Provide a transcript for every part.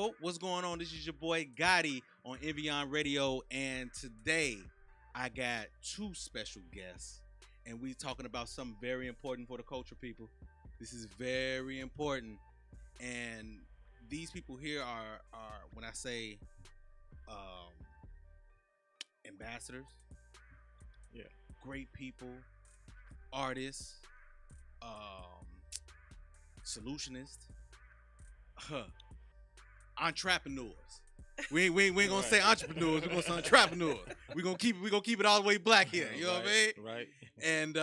Yo, what's going on? This is your boy Gotti on Enviyon Radio, and today I got two special guests, and we talking about something very important for the culture, people. This is very important, and these people here are when I say um, ambassadors, Yeah. great people, artists, um, solutionists, entrepreneurs. We ain't gonna say entrepreneurs. We're gonna say entrepreneurs. We gonna keep it all the way black here. You know what I mean? Right. And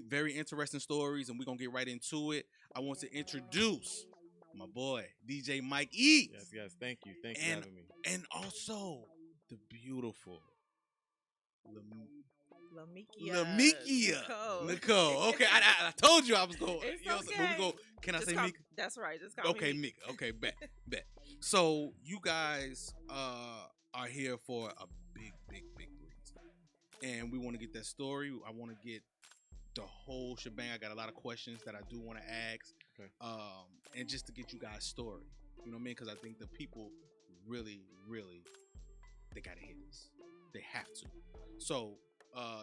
very interesting stories, and we're gonna get right into it. I want to introduce my boy DJ Mike E. Yes. Thank you. Thank you for and having me. and also the beautiful Lamekia Nicole. Okay, I told you I was going. It's You know, okay. but we go. Can I Just say call- Mika? That's right. Just call Okay, me. Mika. Okay, bet. So you guys are here for a big reason, and we want to get that story. I want to get the whole shebang. I got a lot of questions that I do want to ask, Okay. and just to get you guys' story. You know what I mean? Because I think the people really, they gotta hear this. They have to. So,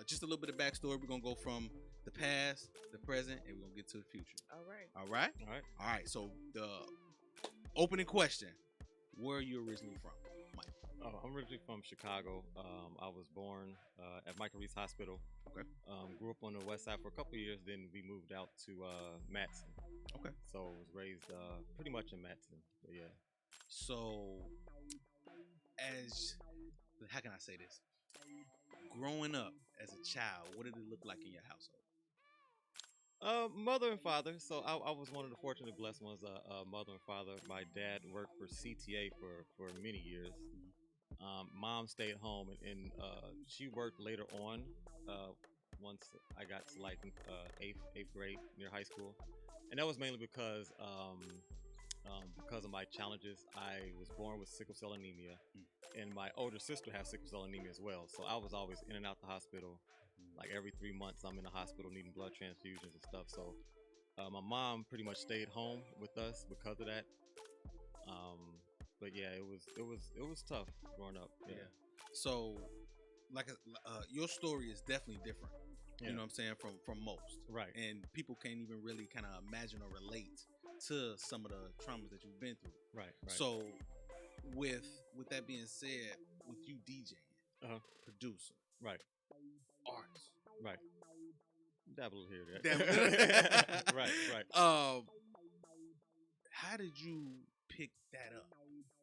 just a little bit of backstory. We're gonna go from the past, the present, and we're gonna get to the future. All right. All right. All right. All right. So the opening question: where are you originally from, Mike? Oh, I'm originally from Chicago. I was born at Michael Reese Hospital. Okay. Grew up on the west side for a couple of years. Then we moved out to Matson. Okay. So I was raised pretty much in Matson. But yeah. So, how can I say this? Growing up as a child, what did it look like in your household? Mother and father. So I was one of the fortunate blessed ones. Mother and father. My dad worked for CTA for many years. Mom stayed home, and she worked later on. Once I got to like eighth grade near high school, and that was mainly because of my challenges. I was born with sickle cell anemia, and my older sister has sickle cell anemia as well. So I was always in and out the hospital. Like every 3 months, I'm in the hospital needing blood transfusions and stuff. So my mom pretty much stayed home with us because of that. But yeah, it was tough growing up. Yeah. So, like, your story is definitely different. Yeah. You know what I'm saying, from most. Right. And people can't even really kind of imagine or relate to some of the traumas that you've been through. Right. So, with that being said, with you DJing, producer, Right. artist, Right. Dabble here. Dabble. Right. How did you pick that up?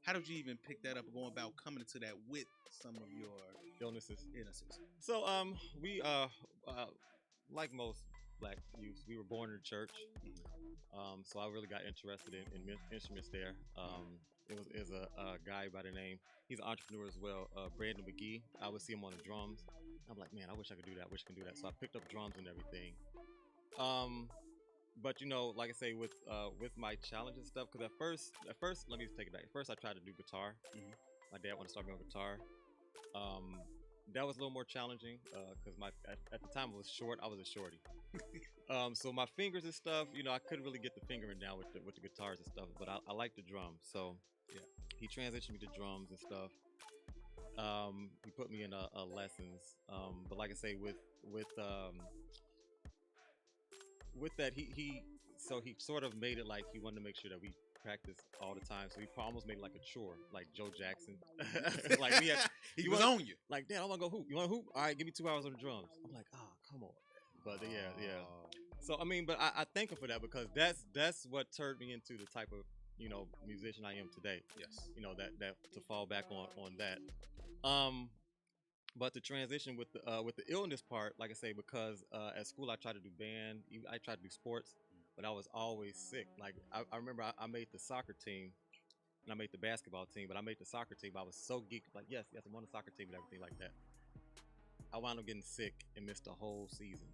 How did you even pick that up, going about coming into that with some of your Illnesses. illnesses? So we like most black youth, we were born in the church. So I really got interested in instruments there. It was a guy by the name, he's an entrepreneur as well, Brandon McGee. I would see him on the drums. I'm like, man, I wish I could do that. I wish I could do that. So I picked up drums and everything. But you know, like I say, with my challenges and stuff, because at first, let me just take it back. At first, I tried to do guitar. My dad wanted to start me on guitar. That was a little more challenging because at the time I was short. I was a shorty. So my fingers and stuff, you know, I couldn't really get the fingering down with the guitars and stuff. But I like the drums, so yeah, he transitioned me to drums and stuff. He put me in lessons. But like I say, with that, he sort of made it like he wanted to make sure that we practice all the time. So he almost made it like a chore, like Joe Jackson. Like he was on you. Like, Dad, I want to go hoop. You want to hoop? All right, give me 2 hours on the drums. I'm like, oh, come on. But yeah. So I mean, but I thank him for that, because that's what turned me into the type of, you know, musician I am today. Yes. You know, that to fall back on that. But the transition with the illness part, like I say, because at school I tried to do band, I tried to do sports, but I was always sick. Like I remember I made the soccer team, and I made the basketball team, but I made the soccer team. I was so geeked, like yes, I'm on the soccer team and everything like that. I wound up getting sick and missed the whole season.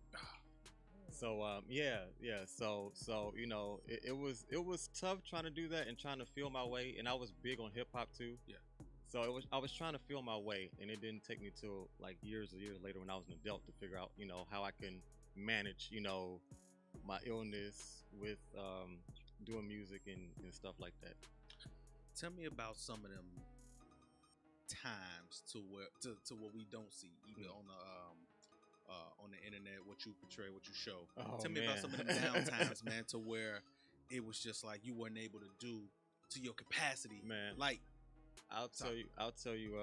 So yeah. So you know, it was tough trying to do that and trying to feel my way. And I was big on hip hop too. Yeah. So I was trying to feel my way, and it didn't take me till like years later when I was an adult to figure out, you know, how I can manage, you know, my illness with doing music and stuff like that. tell me about some of them times to what we don't see either on the internet, what you portray, what you show. Tell me about some of them down times, man, to where it was just like you weren't able to do to your capacity, man. Like, I'll tell you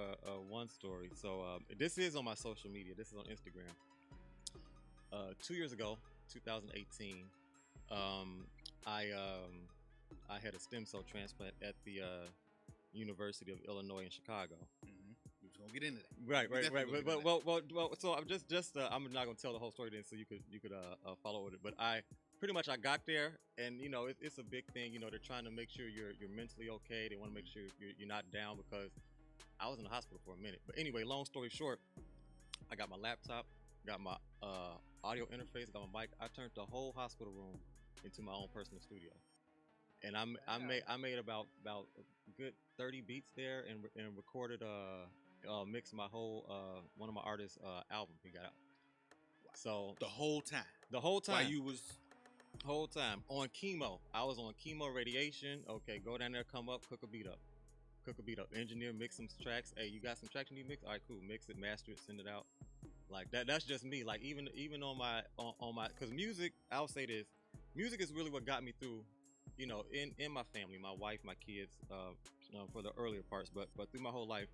one story. So this is on my social media. This is on Instagram. 2 years ago, 2018, I had a stem cell transplant at the University of Illinois in Chicago. We was gonna get into that. Right. Well. So I'm I'm not gonna tell the whole story then, so you could follow with it. But I got there, and it's a big thing. They're trying to make sure you're mentally okay. They want to make sure you're not down, because I was in the hospital for a minute. But anyway, long story short, I got my laptop, got my audio interface, got my mic. I turned the whole hospital room into my own personal studio, and I made about a good 30 beats there, and recorded mixed my whole one of my artists' album he got out. So the whole time while you was whole time on chemo. I was on chemo radiation. Okay, go down there, come up, cook a beat up. Engineer, mix some tracks. Hey, you got some tracks you need mixed? All right, cool. Mix it, master it, send it out. Like that. That's just me. Like even on my because music. I'll say this. Music is really what got me through. In my family, my wife, my kids, for the earlier parts, but through my whole life,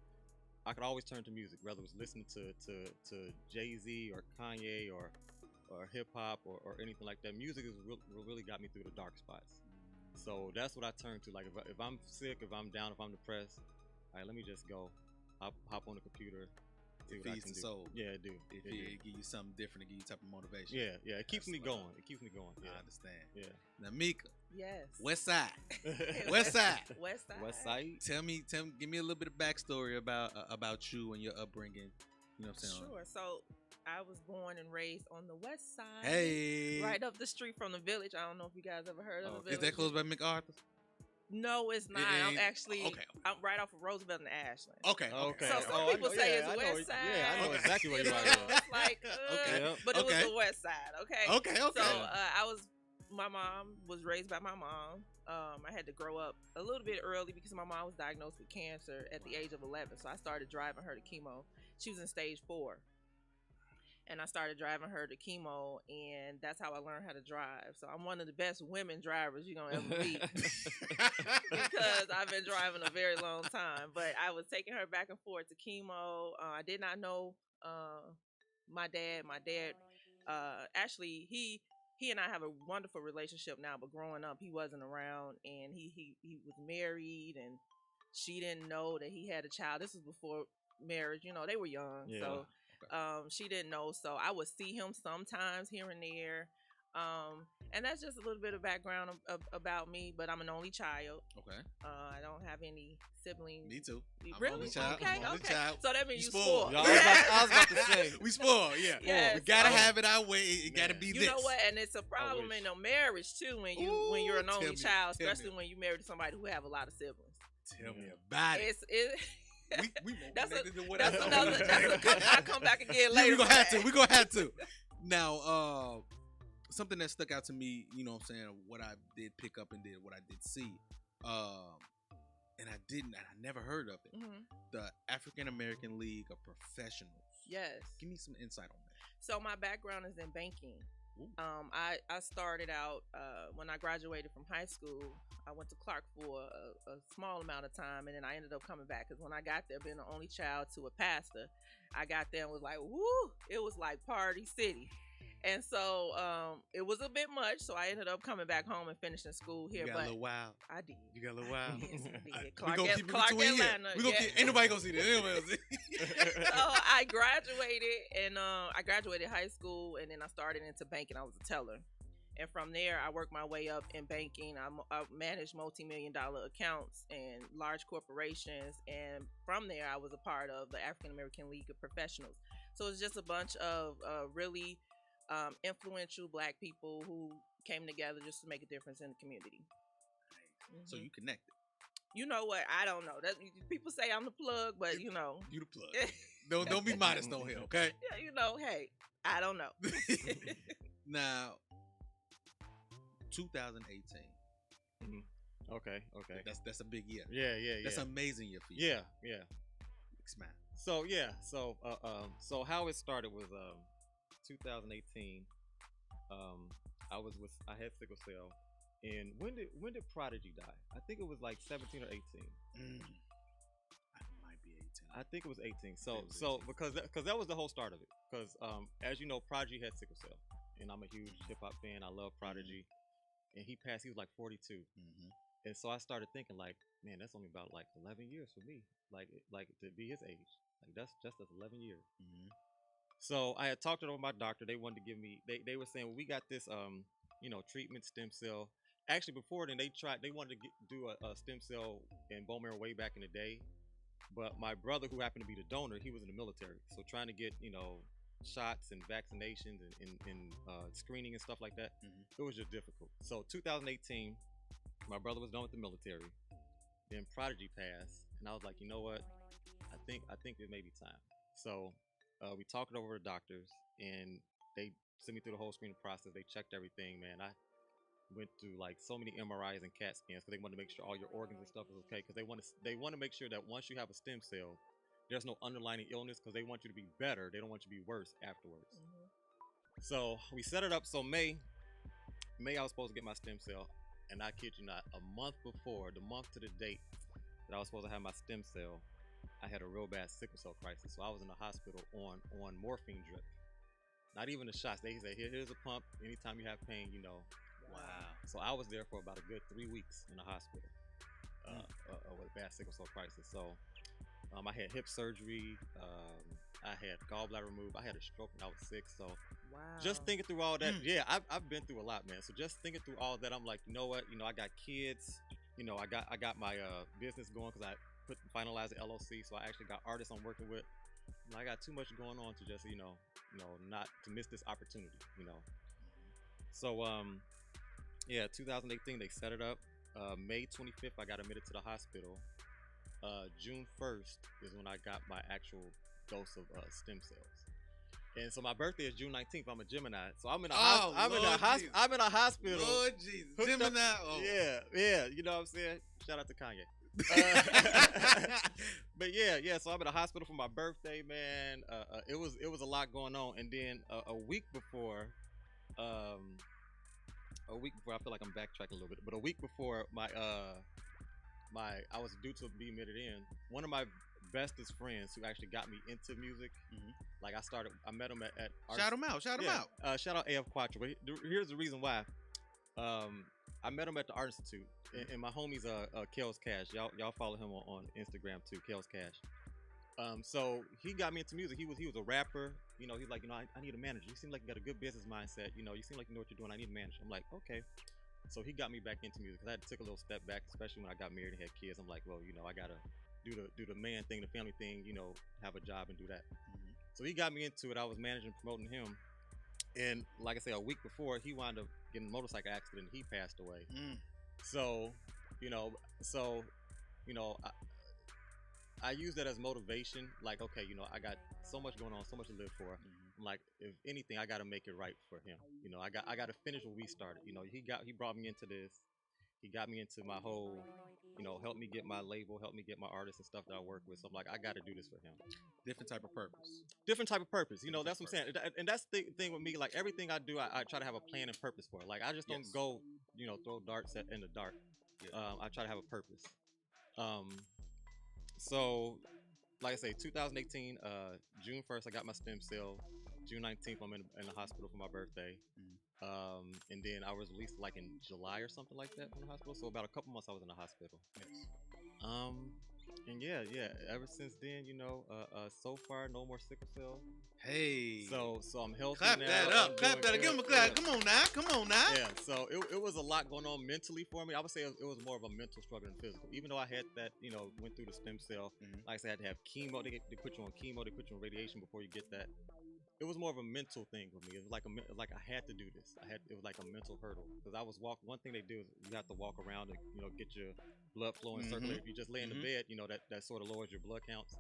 I could always turn to music, whether it was listening to Jay-Z or Kanye or hip hop or anything like that. Music is really got me through the dark spots. So that's what I turn to. Like if I'm sick, if I'm down, if I'm depressed, all right, let me just go hop on the computer. It feeds the soul. Yeah, it do. It give you something different. It give you type of motivation. Yeah. It keeps me going. Yeah. I understand. Yeah. Now, Mika. Yes. West Side. West Side. West Side. Tell me. Give me a little bit of backstory about you and your upbringing. You know what I'm saying? Sure. So I was born and raised on the West Side. Hey. Right up the street from the Village. I don't know if you guys ever heard of the Village. Is that close by MacArthur? No, it's not. I'm actually I'm right off of Roosevelt and Ashland. Okay. So some people say it's West Side. Yeah, I know exactly where you are. It's like, but it was the West Side. Okay. So my mom was raised by my mom. I had to grow up a little bit early because my mom was diagnosed with cancer at the age of 11. So I started driving her to chemo. She was in stage 4. And I started driving her to chemo, and that's how I learned how to drive. So I'm one of the best women drivers you're going to ever meet because I've been driving a very long time. But I was taking her back and forth to chemo. I did not know my dad. My dad, actually, he and I have a wonderful relationship now, but growing up, he wasn't around, and he was married, and she didn't know that he had a child. This was before marriage. They were young. Yeah. So she didn't know, so I would see him sometimes here and there, and that's just a little bit of background about me. But I'm an only child. Okay. I don't have any siblings. Me too. Really? Only child. Okay. So that means you spoiled. I was about to say we spoiled. Yeah. Yes. We gotta have it our way. It gotta be this. You know what? And it's a problem in a marriage too when you're an only child, especially when you marry to somebody who have a lot of siblings. Tell me about it. We that's another. I'll come back again later. We gonna have to. Now, something that stuck out to me, you know what I'm saying, what I did pick up and what I did see, and I never heard of it. Mm-hmm. The African American League of Professionals. Yes. Give me some insight on that. So my background is in banking. I started out when I graduated from high school. I went to Clark for a small amount of time, and then I ended up coming back because when I got there, being the only child to a pastor, I got there and was like, woo! It was like Party City. And so it was a bit much, so I ended up coming back home and finishing school here. You got a little wild. I did. You got a little wild. Yes, I did. We're gonna keep it between here. Ain't nobody gonna see that. So I graduated, and I graduated high school, and then I started into banking. I was a teller. And from there, I worked my way up in banking. I managed multi-million-dollar accounts and large corporations. And from there, I was a part of the African American League of Professionals. So it's just a bunch of really influential Black people who came together just to make a difference in the community. Mm-hmm. So you connected. You know what? I don't know. People say I'm the plug, but you know. You the plug. Don't be modest on here, okay? Yeah, hey, I don't know. Now, 2018. Mm-hmm. Okay. That's a big year. Yeah. That's an amazing year for you. Yeah. Big smile. So how it started was 2018. I had sickle cell, and when did Prodigy die? I think it was like 17 or 18. I might be 18. I think it was 18. So because that was the whole start of it. Because as you know, Prodigy had sickle cell, and I'm a huge hip hop fan. I love Prodigy, and he passed. He was like 42, and so I started thinking like, man, that's only about like 11 years for me. Like to be his age, like that's 11 years. So I had talked to my doctor. They wanted to give me. They were saying, well, we got this treatment stem cell. Actually, before then, they wanted to do a stem cell and bone marrow way back in the day. But my brother, who happened to be the donor, he was in the military. So trying to get shots and vaccinations and screening and stuff like that, it was just difficult. So 2018, my brother was done with the military. Then Prodigy passed, and I was like, you know what? I think it may be time. So we talked it over with the doctors, and they sent me through the whole screening process. They checked everything, man. I went through like so many MRIs and CAT scans because they want to make sure all your organs and stuff is okay. Because they want to make sure that once you have a stem cell, there's no underlying illness, because they want you to be better. They don't want you to be worse afterwards. So we set it up. So May I was supposed to get my stem cell, and I kid you not, a month before, the month to the date that I was supposed to have my stem cell, I had a real bad sickle cell crisis. So I was in the hospital on morphine drip. Not even the shots. They said, here's a pump. Anytime you have pain, Wow. So I was there for about a good 3 weeks in the hospital with a bad sickle cell crisis. So I had hip surgery. I had gallbladder removed. I had a stroke when I was 6. So just thinking through all that, I've been through a lot, man. So just thinking through all that, I'm like, you know what? I got kids. I got my business going because I finalized the LLC. So I actually got artists I'm working with. And I got too much going on to just not to miss this opportunity. So 2018 they set it up. May 25th I got admitted to the hospital. June 1st is when I got my actual dose of stem cells. And so my birthday is June 19th. I'm a Gemini, so I'm in a hospital. Lord Jesus, Gemini. Yeah. You know what I'm saying? Shout out to Kanye. But yeah. So I'm in a hospital for my birthday, man. It was a lot going on, and then a week before, I feel like I'm backtracking a little bit, but a week before I was due to be admitted in, one of my bestest friends who actually got me into music. Like I met him at shout him out. Shout out AF Quattro. But here's the reason why. I met him at the Art Institute, and my homie's Kels Cash. Y'all follow him on Instagram too, Kels Cash. So he got me into music. He was a rapper. He's like, I need a manager. You seem like you got a good business mindset. You seem like you know what you're doing. I need a manager. I'm like, okay. So he got me back into music because I had to take a little step back, especially when I got married and had kids. I'm like, well, I gotta do the man thing, the family thing. Have a job and do that. So he got me into it. I was managing, promoting him, and like I say, a week before, he wound up getting a motorcycle accident. He passed away. So, I use that as motivation. Like, okay, I got so much going on, so much to live for. I'm like, if anything, I got to make it right for him. I got to finish what we started. He brought me into this. He got me into my whole, helped me get my label, helped me get my artists and stuff that I work with. So I'm like, I got to do this for him. Different type of purpose. That's what I'm saying. And that's the thing with me. Like, everything I do, I try to have a plan and purpose for it. Like, I just don't go, throw darts in the dark. I try to have a purpose. So, like I say, 2018, June 1st, I got my stem cell. June 19th, I'm in the hospital for my birthday. And then I was released like in July or something like that from the hospital. So about a couple months I was in the hospital. And yeah. Ever since then, so far no more sickle cell. Hey. So I'm healthy clap now. That up. Clap that. Give him a clap. Come on now. Yeah. So it was a lot going on mentally for me. I would say it was more of a mental struggle than physical. Even though I had that, went through the stem cell. Like I said, I had to have chemo. They put you on chemo. They put you on radiation before you get that. It was more of a mental thing for me. It was like I had to do this. It was like a mental hurdle because I was one thing they do is you have to walk around and get your blood flow and circulate. If you just lay in the bed, that sort of lowers your blood counts.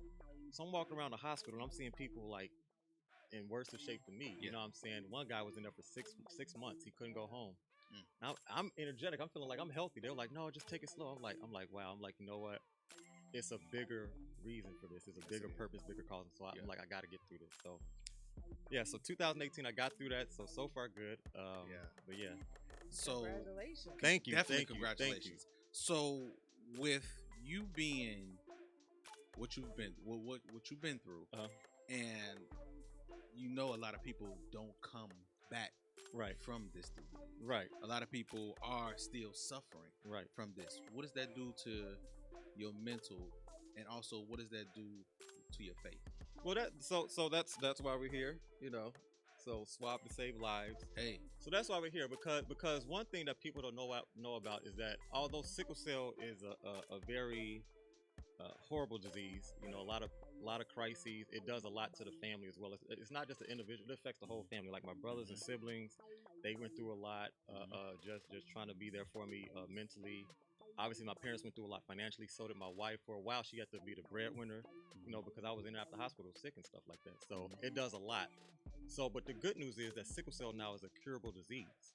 So I'm walking around the hospital and I'm seeing people like in worse of shape than me. You know what I'm saying? One guy was in there for six months. He couldn't go home. I'm energetic. I'm feeling like I'm healthy. They're like, no, just take it slow. I'm like, wow. I'm like, you know what? It's a bigger reason for this. It's a bigger purpose, bigger cause. So I'm like, I got to get through this. So yeah, so 2018, I got through that. So far good. But yeah. So congratulations. Thank you. Definitely thank you, congratulations. Thank you. So with you being what you've been through, and you know a lot of people don't come back from this disease. A lot of people are still suffering from this. What does that do to your mental, and also what does that do to your faith? Well, that's why we're here, So swab to save lives. Hey, so that's why we're here, because one thing that people don't know about is that although sickle cell is a very horrible disease, a lot of crises. It does a lot to the family as well. It's not just the individual; it affects the whole family. Like my brothers and siblings, they went through a lot. Just trying to be there for me mentally. Obviously, my parents went through a lot financially. So did my wife. For a while, she got to be the breadwinner, because I was in and out the hospital sick and stuff like that. So it does a lot. So, but the good news is that sickle cell now is a curable disease.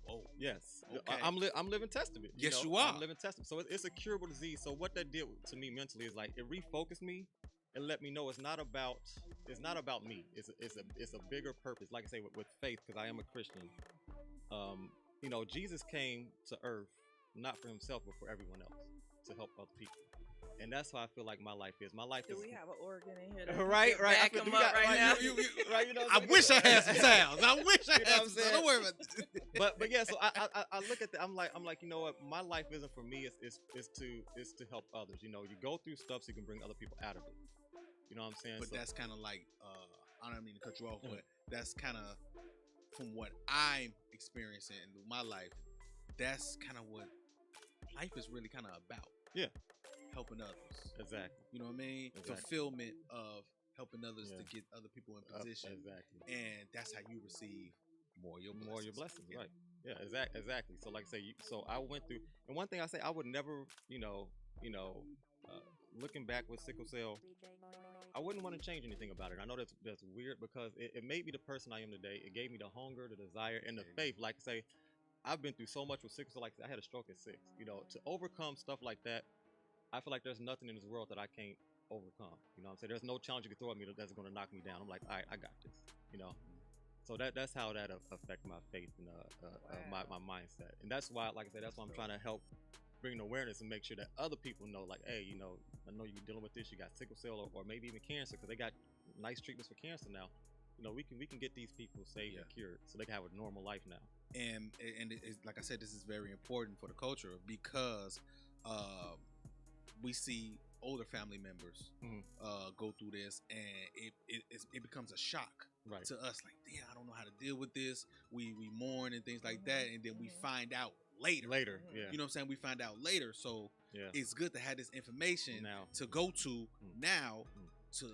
Oh yes, okay. I'm living testament. Yes, you are. I'm living testament. So it's a curable disease. So what that did to me mentally is like it refocused me and let me know it's not about me. It's a bigger purpose. Like I say with faith, because I am a Christian. Jesus came to earth not for himself but for everyone else, to help other people. And that's how I feel like my life is. My life is. Do we have an organ in here? Right. Back him up right now. I wish I had some sounds. I wish I had some sounds. Don't worry about it. But yeah, so I look at that. I'm like, you know what? My life isn't for me. It's to help others. You go through stuff so you can bring other people out of it. You know what I'm saying? But that's kind of like, I don't mean to cut you off, but that's kind of from what I'm experiencing in my life. That's kind of what life is really kind of about. Yeah. Helping others. Exactly. You know what I mean? Exactly. Fulfillment of helping others to get other people in position. Exactly. And that's how you receive more of your blessings. Right. Yeah, exactly. So like I say, so I went through, and one thing I say, I would never, looking back with sickle cell, I wouldn't want to change anything about it. I know that's weird, because it made me the person I am today. It gave me the hunger, the desire, and the faith. Like I say, I've been through so much with sickle cell. Like I had a stroke at 6. To overcome stuff like that, I feel like there's nothing in this world that I can't overcome. You know what I'm saying? There's no challenge you can throw at me that's going to knock me down. I'm like, all right, I got this. So that's how that affect my faith and my mindset. And that's why, like I said, that's why I'm trying to help bring awareness and make sure that other people know, like, hey, I know you're dealing with this. You got sickle cell or maybe even cancer, because they got nice treatments for cancer now. We can get these people saved and cured so they can have a normal life now. And it's, like I said, this is very important for the culture, because we see older family members go through this, and it becomes a shock to us. Like, damn, I don't know how to deal with this. We mourn and things like that, and then we find out later. Yeah. You know what I'm saying? We find out later. So it's good to have this information to go to now to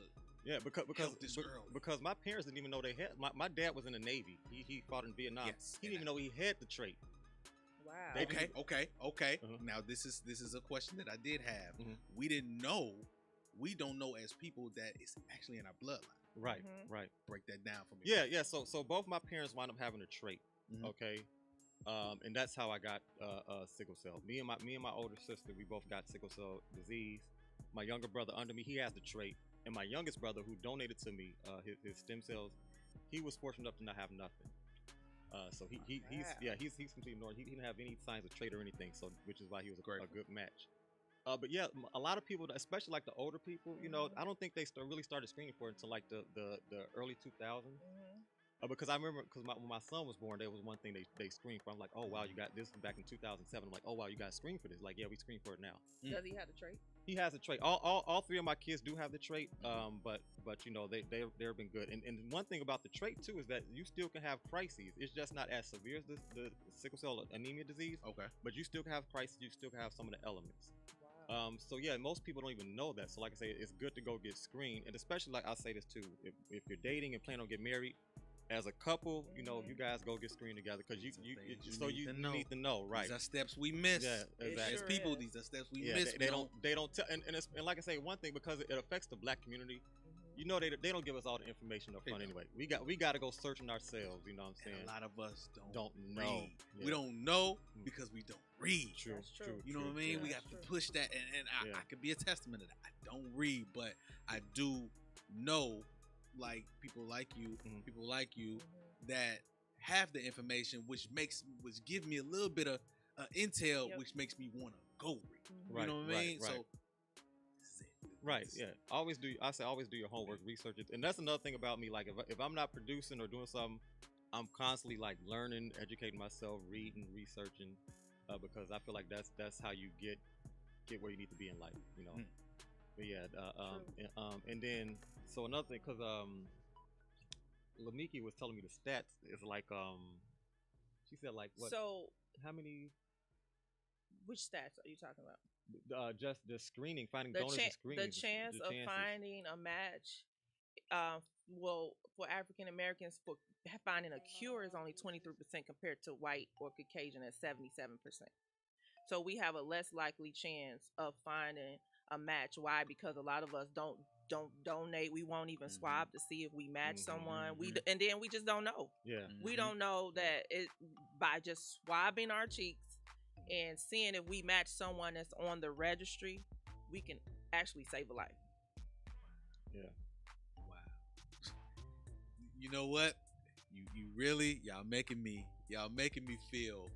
help this girl. Because my parents didn't even know they had. My dad was in the Navy. He fought in Vietnam. Yes, he didn't even know he had the trait. Wow. Okay. Now this is a question that I did have. We we don't know as people that it's actually in our bloodline. Right. Break that down for me. Yeah. So both my parents wound up having a trait. Okay. And that's how I got sickle cell. Me and my older sister, we both got sickle cell disease. My younger brother under me, he has the trait, and my youngest brother, who donated to me his stem cells, he was fortunate enough to not have nothing. So he's completely normal. He didn't have any signs of trait or anything, so which is why he was a good match. But yeah, a lot of people, especially like the older people, I don't think they really started screening for it until like the early 2000s. Because I remember, when my son was born, there was one thing they screened for. I'm like, oh wow, you got this back in 2007. I'm like, oh wow, you got screened for this. Like, yeah, we screened for it now. Does he have the trait? He has a trait. All 3 of my kids do have the trait. But they've been good. And one thing about the trait too is that you still can have crises. It's just not as severe as the sickle cell anemia disease. Okay. But you still can have crises. You still can have some of the elements. Wow. So yeah, most people don't even know that. So like I say, it's good to go get screened, and especially, like I say this too, if you're dating and plan on getting married. As a couple, you guys go get screened together, because you need to know, right? These are steps we miss. Yeah, exactly. As people, these are steps we miss. They don't tell, and like I say, one thing, because it affects the Black community. you know, they don't give us all the information up front anyway. We got to go searching ourselves. You know what I'm saying? And a lot of us don't know. Read. Yeah. We don't know because we don't read. True. That's true. You know what I mean? Yeah. We have to push that, and I could be a testament to that. I don't read, but I do know, like people like you, that have the information, which give me a little bit of intel, which makes me want to go read. You know what I mean? Right. So. Right, yeah. Always do your homework, research it, and that's another thing about me. Like if I'm not producing or doing something, I'm constantly like learning, educating myself, reading, researching, because I feel like that's how you get where you need to be in life, you know. But yeah, and then so another thing, because Lamekia was telling me the stats is like she said like what? So how many? Which stats are you talking about? Just the screening, finding donors and screening. The chance of finding a match, well, for African Americans, for finding a cure is only 23% compared to white or Caucasian at 77%. So we have a less likely chance of finding a match. Why? Because a lot of us don't donate. We won't even swab to see if we match someone. And then we just don't know. Yeah, we don't know that it by just swabbing our cheeks and seeing if we match someone that's on the registry, we can actually save a life. Yeah. Wow. You know what? You really y'all making me feel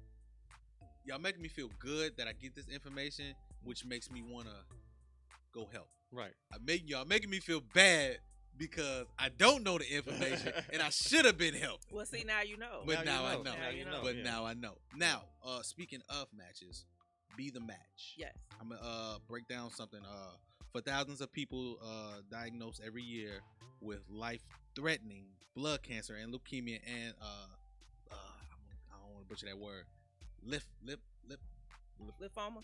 good that I get this information, which makes me wanna go help. Right. Y'all making me feel bad because I don't know the information and I should have been helped. Well, see, now you know. But now I know. Now I know. Now, speaking of matches, Be the Match. Yes. I'm gonna break down something. For thousands of people diagnosed every year with life-threatening blood cancer and leukemia and I don't want to butcher that word. Lymphoma.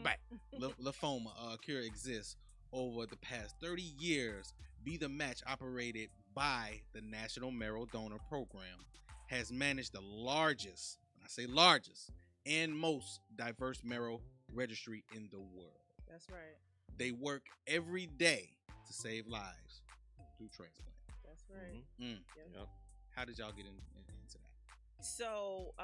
Right. Lymphoma cure exists. Over the past 30 years, Be the Match, operated by the National Marrow Donor Program, has managed the largest, when I say largest, and most diverse marrow registry in the world. That's right. They work every day to save lives through transplant. That's right. Yep. How did y'all get into that? So,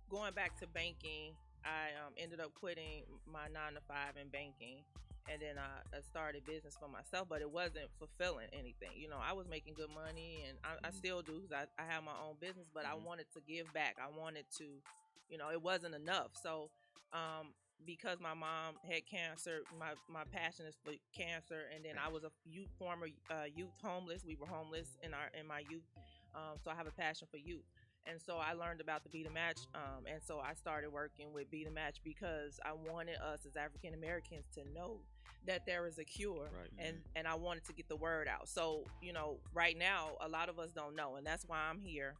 going back to banking, I ended up quitting my 9-to-5 in banking, and then I started business for myself, but it wasn't fulfilling anything. You know, I was making good money, and I still do because I have my own business, but I wanted to give back. I wanted to, you know, it wasn't enough. So, because my mom had cancer, my passion is for cancer, and then I was a former youth homeless. We were homeless in my youth, so I have a passion for youth. And so I learned about the Be the Match, and so I started working with Be the Match because I wanted us as African Americans to know that there is a cure, and I wanted to get the word out. So, you know, right now, a lot of us don't know, and that's why I'm here.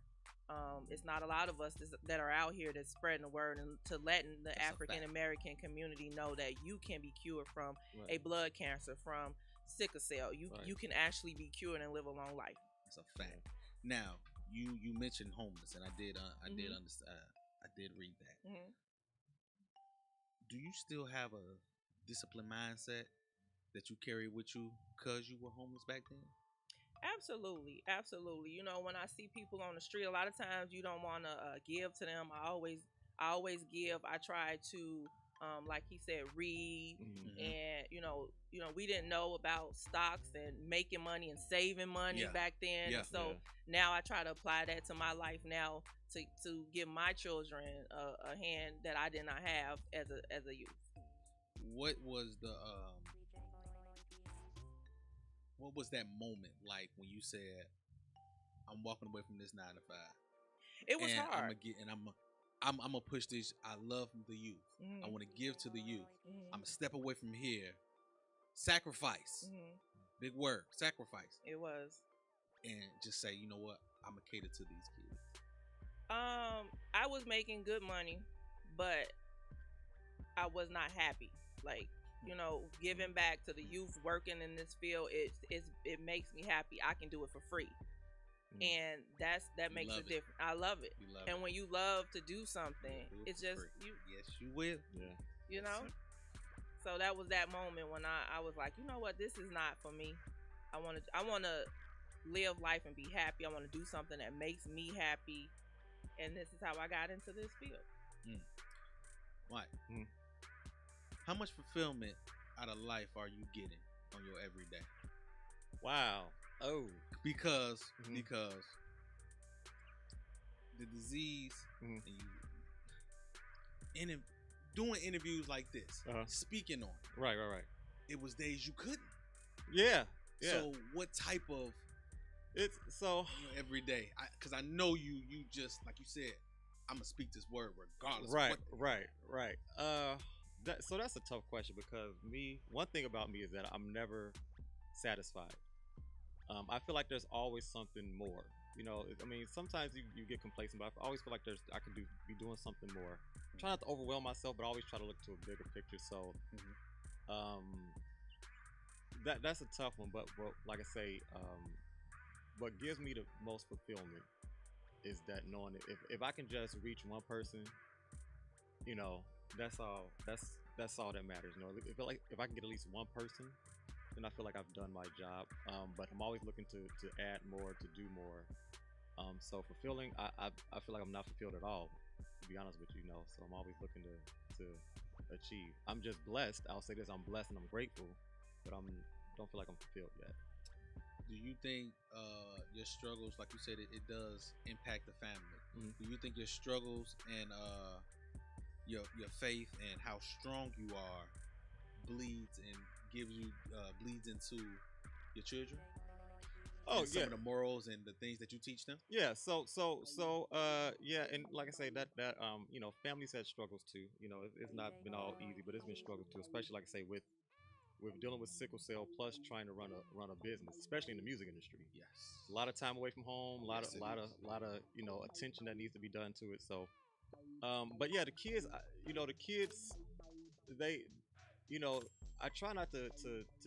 It's not a lot of us that are out here that's spreading the word and to letting the African American community know that you can be cured from a blood cancer, from sickle cell. You can actually be cured and live a long life. It's a fact. Now, you mentioned homeless, and I did understand. I did read that. Do you still have a disciplined mindset that you carry with you because you were homeless back then? Absolutely. You know, when I see people on the street, a lot of times you don't want to give to them. I always give. I try to, like he said, read, and you know, we didn't know about stocks and making money and saving money back then. So now I try to apply that to my life now to give my children a hand that I did not have as a youth. What was that moment like when you said, "I'm walking away from this 9-to-5"? It was hard. I'm gonna push this. I love the youth. I want to give to the youth. I'm gonna step away from here. Sacrifice. Big word. Sacrifice. It was. And just say, you know what? I'm gonna cater to these kids. I was making good money, but I was not happy. Like, you know, giving back to the youth, working in this field, it makes me happy. I can do it for free. And that makes a difference. I love it. And when you love to do something, it's just you. Yes, you will. Yeah. You know. So that was that moment when I was like, you know what, this is not for me. I want to live life and be happy. I want to do something that makes me happy, and this is how I got into this field. Why? How much fulfillment out of life are you getting on your everyday? Wow. Oh, because the disease and you doing interviews like this, speaking on it. Right. It was days you couldn't. Yeah. So what type of every day? Because I know you just like you said, I'm gonna speak this word regardless. Right. So that's a tough question because one thing about me is that I'm never satisfied. I feel like there's always something more. I mean, sometimes you get complacent, but I always feel like I could be doing something more. Try not to overwhelm myself, but I always try to look to a bigger picture. So, that's a tough one. But like I say, what gives me the most fulfillment is that knowing that if I can just reach one person, that's all. That's all that matters. If I can get at least one person, then I feel like I've done my job. But I'm always looking to add more, to do more. So fulfilling, I feel like I'm not fulfilled at all, to be honest with you. So I'm always looking to achieve. I'm just blessed. I'll say this: I'm blessed and I'm grateful, but don't feel like I'm fulfilled yet. Do you think your struggles, like you said, it does impact the family? Do you think your struggles and your faith and how strong you are bleeds into your children? Oh, some of the morals and the things that you teach them. Yeah. So yeah, and like I say, that families had struggles too. It's not been all easy, but it's been struggles too, especially like I say with dealing with sickle cell plus trying to run a business, especially in the music industry. Yes. A lot of time away from home, a lot of attention that needs to be done to it. So, but yeah, the kids, they, I try not to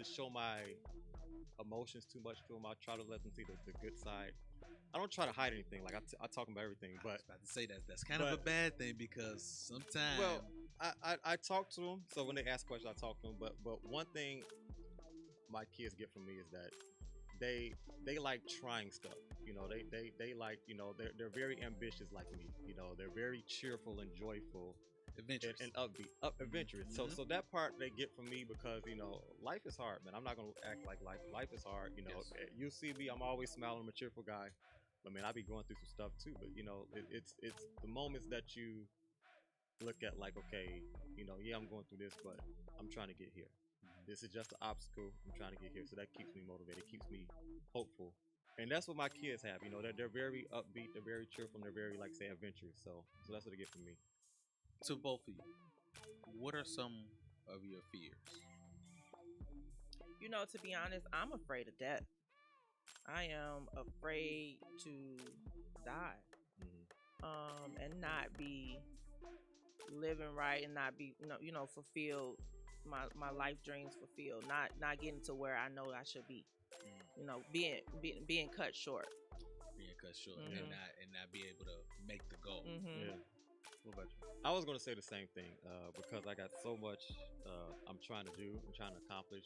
show my emotions too much to them. I try to let them see the good side. I don't try to hide anything. Like I talk about everything. But I was about to say that's kind of a bad thing because sometimes. Well, I talk to them. So when they ask questions, I talk to them. But one thing my kids get from me is that they like trying stuff. They like they're very ambitious like me. They're very cheerful and joyful. Adventurous. And upbeat, adventurous. So that part they get from me because life is hard, man. I'm not gonna act like life is hard. Yes. You see me, I'm always smiling. I'm a cheerful guy, but man, I be going through some stuff too. But it's the moments that you look at like, okay, yeah, I'm going through this, but I'm trying to get here. This is just an obstacle. I'm trying to get here, so that keeps me motivated, keeps me hopeful, and that's what my kids have. They're very upbeat, they're very cheerful, and they're very like say adventurous. So that's what they get from me. To both of you, what are some of your fears? To be honest, I'm afraid of death. I am afraid to die, and not be living right, and not be, fulfilled. My life dreams fulfilled. Not getting to where I know I should be. Being cut short. Being cut short, and not be able to make the goal. Yeah. What about you? I was going to say the same thing because I got so much I'm trying to do, I'm trying to accomplish.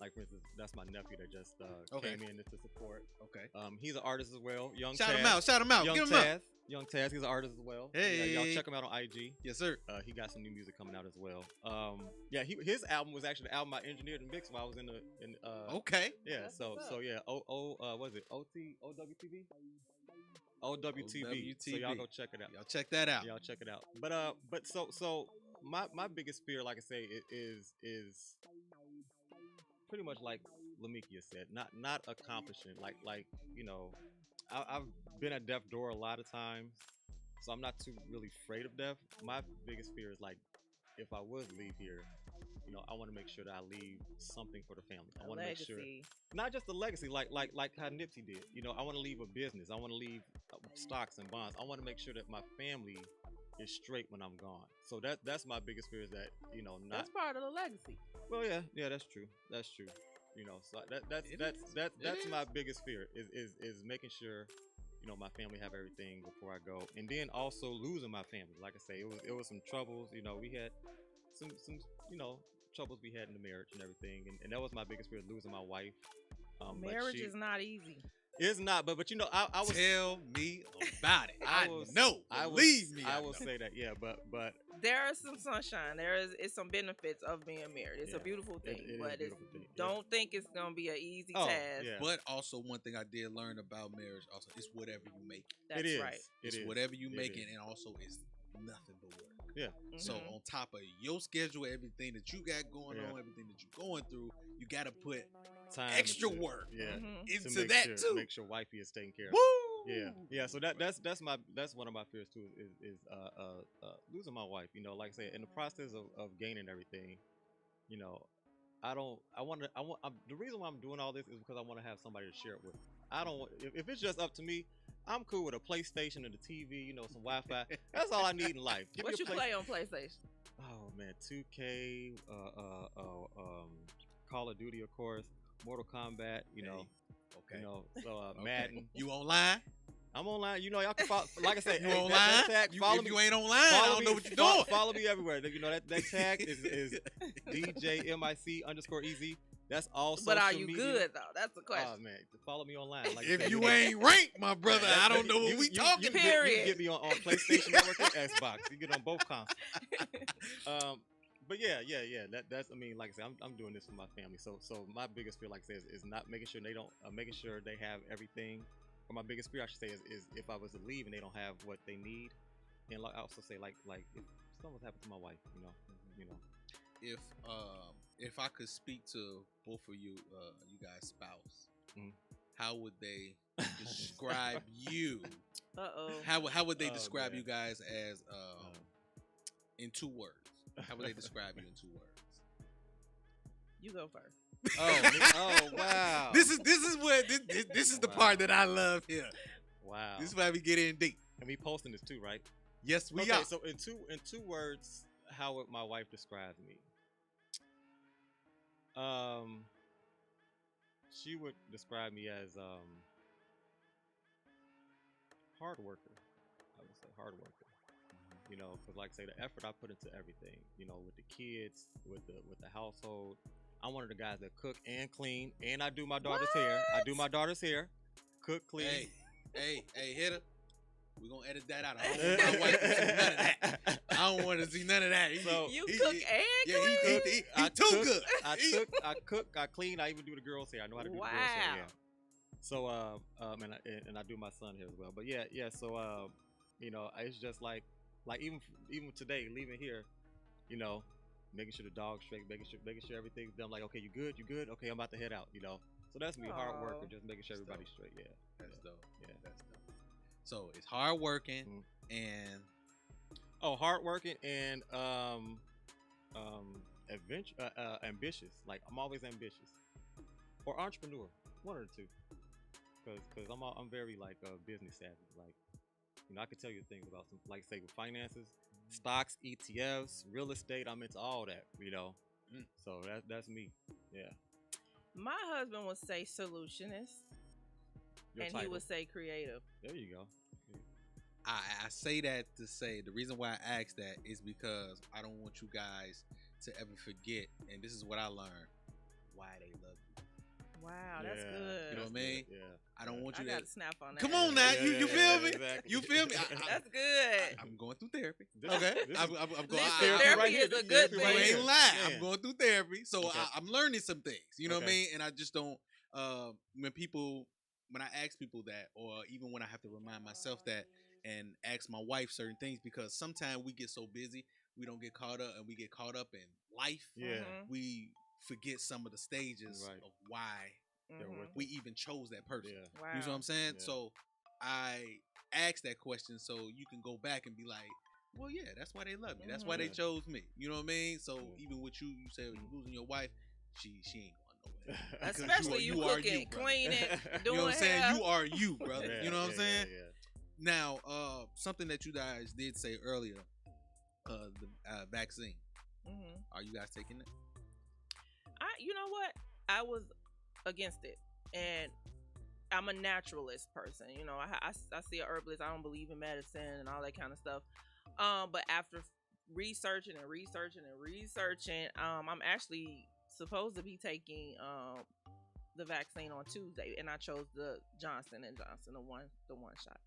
Like, for instance, that's my nephew that just came in to support. Okay. He's an artist as well. Shout him out. Young Give him Taz. up. Young Taz, he's an artist as well. Hey. Y'all check him out on IG. Yes, sir. He got some new music coming out as well. His album was actually the album I engineered and mixed while I was in Okay. Yeah, so yeah. Was it OWTV? OWTV. So y'all go check it out. Y'all check that out. Y'all check it out. But so my biggest fear, like I say, is pretty much like Lamekia said, not accomplishing. Like I've been at death door a lot of times, so I'm not too really afraid of death. My biggest fear is like if I was to leave here, I want to make sure that I leave something for the family. I want to make sure, not just a legacy, like how Nipsey did. I want to leave a business. I want to leave stocks and bonds. I want to make sure that my family is straight when I'm gone. So that's my biggest fear is that that's part of the legacy. Well, yeah, that's true. That's true. So that's my biggest fear is making sure my family have everything before I go, and then also losing my family. Like I say, it was some troubles. We had some troubles we had in the marriage and everything, and that was my biggest fear, losing my wife. Marriage is not easy. It's not, but I was tell me about it. I will say that, yeah, but there is some sunshine. It's some benefits of being married. It's a beautiful thing, don't think it's gonna be an easy task. Yeah. But also, one thing I did learn about marriage also is whatever you make it. That's right. It's whatever you make it, and also it's nothing but work. Yeah. Mm-hmm. So on top of your schedule, everything that you got going on, everything that you're going through, you got to put time extra work into that too. Make sure wifey is taken care of. Woo! Yeah. So that's one of my fears too is losing my wife. Like I said, in the process of gaining everything, the reason why I'm doing all this is because I want to have somebody to share it with. I don't want, if it's just up to me, I'm cool with a PlayStation and a TV, some Wi-Fi. That's all I need in life. What you play on PlayStation? Oh man, 2K, Call of Duty, of course, Mortal Kombat. Okay. Madden. You online? I'm online. Y'all can follow. Like I said, you online? Follow if me. You ain't online, I don't know what you're doing. Follow me everywhere. That tag is DJMIC_EZ. That's all social media. But are you media. Good though? That's the question. Oh man, follow me online. Like if you ain't ranked, my brother, I don't know what we talking. Period. You get me on PlayStation Network and Xbox. You get on both consoles. But yeah. That's like I said, I'm doing this for my family. So my biggest fear, like I said, is not making sure making sure they have everything. Or my biggest fear, I should say, is if I was to leave and they don't have what they need. And I also say like if something happened to my wife, If I could speak to both of you, you guys' spouse, how would they describe you? How would they describe you guys as in 2 words? How would they describe you in 2 words? You go first. Oh wow! This is the part that I love here. Wow! This is why we get in deep. And we posting this too, right? Yes, we are. So in two words, how would my wife describe me? She would describe me as hard worker. I would say hard worker. Because like I say, the effort I put into everything. With the kids, with the household. I'm one of the guys that cook and clean, and I do my daughter's hair. Cook, clean. Hey, hitter. We're gonna edit that out. I don't want to see none of that. You cook and clean? He too good. I cook, I clean, I even do the girls' hair. I know how to do the girls' hair. Yeah. So and I do my son hair as well. But yeah. So it's just like even today, leaving here, making sure the dog's straight, making sure everything's done. Like, okay, you good? Okay, I'm about to head out. So that's me, hard worker, just making sure everybody's straight. Yeah, that's dope. Yeah, that's dope. So it's hard working and hard working and ambitious. Like I'm always ambitious, or entrepreneur, one or the two. Because I'm very business savvy. Like I could tell you things about some say with finances, stocks, ETFs, real estate. I'm into all that. So that's me. Yeah. My husband would say solutionist. He would say creative. There you go. I say that to say the reason why I ask that is because I don't want you guys to ever forget, and this is what I learned, why they love you. Wow, that's good. You know what I mean? Yeah. I don't want you to snap on that. Come on now, you feel me? Exactly. You feel me? That's good. I'm going through therapy. Okay, I'm going. Therapy is a good thing. You ain't lying. I'm going through therapy, so I'm learning some things. You know what I mean? And I just don't. When I ask people that, or even when I have to remind myself that, and ask my wife certain things, because sometimes we get so busy, we don't get caught up, and we get caught up in life. Yeah, we forget some of the stages of why we even chose that person. Yeah. Wow. You know what I'm saying? Yeah. So I asked that question so you can go back and be like, well, yeah, that's why they love me. That's why they chose me. You know what I mean? So even with you said losing your wife, she ain't going nowhere. Especially you cooking, cleaning, doing you know what I'm saying? hair. You are you, brother. You know what I'm saying? Yeah. Now, something that you guys did say earlier, the vaccine. Are you guys taking it? You know what? I was against it, and I'm a naturalist person. I see a herbalist. I don't believe in medicine and all that kind of stuff. But after researching. I'm actually supposed to be taking the vaccine on Tuesday, and I chose the Johnson and Johnson, the one shot,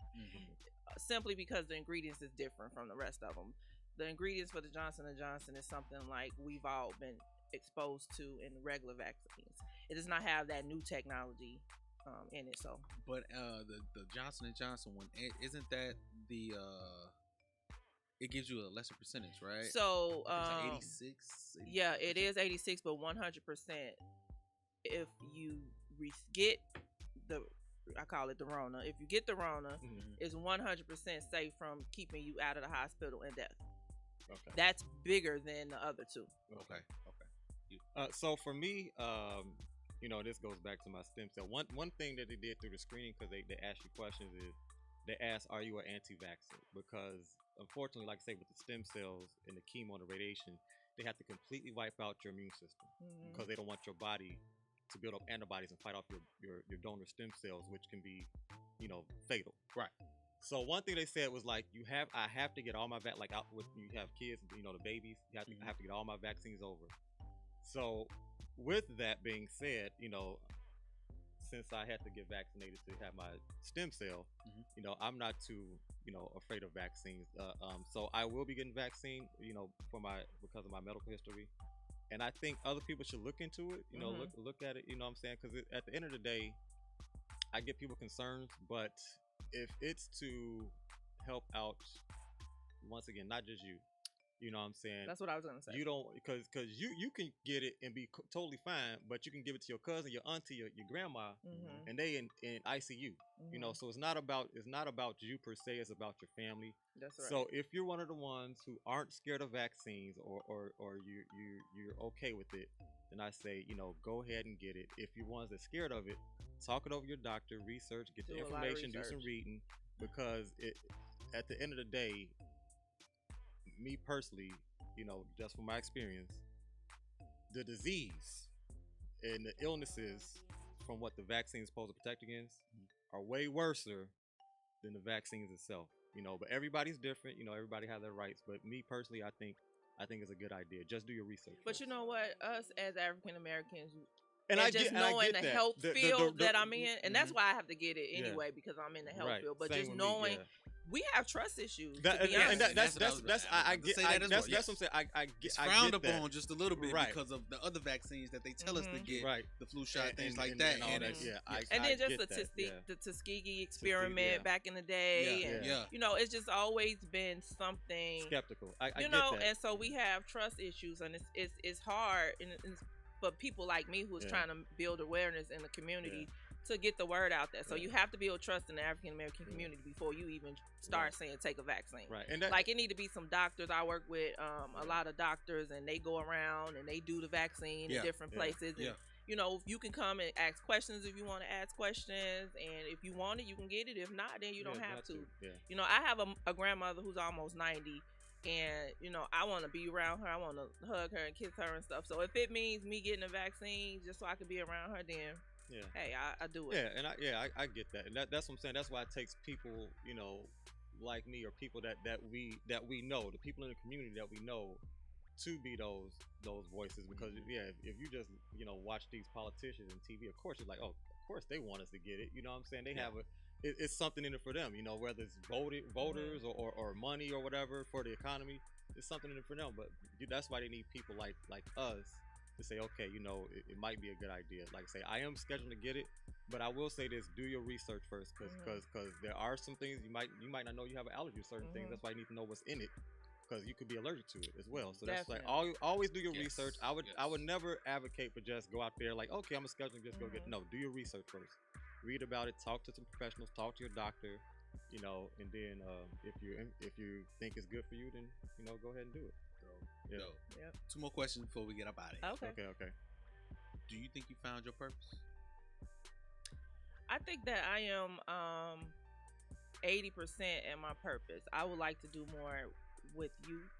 simply because the ingredients is different from the rest of them. The ingredients for the Johnson and Johnson is something like we've all been exposed to in regular vaccines. It does not have that new technology in it. So, but the Johnson and Johnson one, isn't that the it gives you a lesser percentage, right? So, like 86. Yeah, it is 86, but 100%. If you get the, I call it the Rona. If you get the Rona, it's 100% safe from keeping you out of the hospital and death. Okay. That's bigger than the other two. Okay. So for me, this goes back to my stem cell. One thing that they did through the screening, because they asked you questions, is they asked, are you an anti-vaxxer? Because unfortunately, like I say, with the stem cells and the chemo and the radiation, they have to completely wipe out your immune system because they don't want your body to build up antibodies and fight off your donor stem cells, which can be, fatal. Right. So one thing they said was like, I have to get all my out with you have kids, the babies, I have to get all my vaccines over. So with that being said, since I had to get vaccinated to have my stem cell, I'm not too, afraid of vaccines. So I will be getting vaccine, because of my medical history. And I think other people should look into it, look at it, you know what I'm saying? Because at the end of the day, I get people concerns, but if it's to help out, once again, not just you, you know what I'm saying? That's what I was going to say. You don't, because you can get it and be totally fine, but you can give it to your cousin, your auntie, your grandma, and they in ICU. So it's not about you per se, it's about your family. That's right. So if you're one of the ones who aren't scared of vaccines or you're okay with it, then I say, go ahead and get it. If you're ones that's scared of it, talk it over your doctor, research, get the information, do some reading, because at the end of the day, me personally, just from my experience, the disease and the illnesses from what the vaccine is supposed to protect against are way worse than the vaccines itself. But everybody's different. Everybody has their rights. But me personally, I think it's a good idea. Just do your research. But first. you know what? Us as African Americans, and I just get, knowing the health field that I'm in, and that's Mhm. why I have to get it anyway, because I'm in the health Right. field. But Same just with knowing me, we have trust issues. To That- be and honest. that's I get that as well. That's what I'm saying. I get It's frowned I get that. upon just a little bit Right. because of the other vaccines that they tell us to get, Right. the flu shot, things like and that. all And that. it's- Yeah, And then just the the Tuskegee experiment yeah. back in the day, and Yeah. it's just always been something skeptical. I you get know, that. and so we have trust issues, and it's hard, and for people like me who is trying to build awareness in the community to get the word out there. So you have to build trust in the African American community before you even start saying take a vaccine. Right, and that, like it need to be some doctors. I work with a lot of doctors, and they go around and they do the vaccine in different places. And, you can come and ask questions if you want to ask questions, and if you want it, you can get it. If not, then you don't have to. Yeah. I have a grandmother who's almost 90. And I want to be around her. I want to hug her and kiss her and stuff. So if it means me getting a vaccine just so I can be around her, then hey, I do it. Yeah, and I get that, and that's what I'm saying. That's why it takes people, like me, or people that we know, the people in the community that we know, to be those voices. Because if you just watch these politicians on TV, of course you're like, oh, of course they want us to get it. You know what I'm saying? They have it's something in it for them, whether it's voters or money or whatever for the economy. It's something in it for them. But that's why they need people like us to say, okay, it might be a good idea. Like I say, I am scheduled to get it, but I will say this: do your research first, because there are some things you might not know you have an allergy to certain things. That's why you need to know what's in it, because you could be allergic to it as well. So that's like always do your research. I would never advocate for just go out there like, okay, I'm a schedule, just go get. No, do your research first. Read about it. Talk to some professionals. Talk to your doctor. And then if you think it's good for you, then go ahead and do it. Yep. 2 more questions before we get up out of here. Okay. Do you think you found your purpose? I think that I am 80% in my purpose. I would like to do more with youth.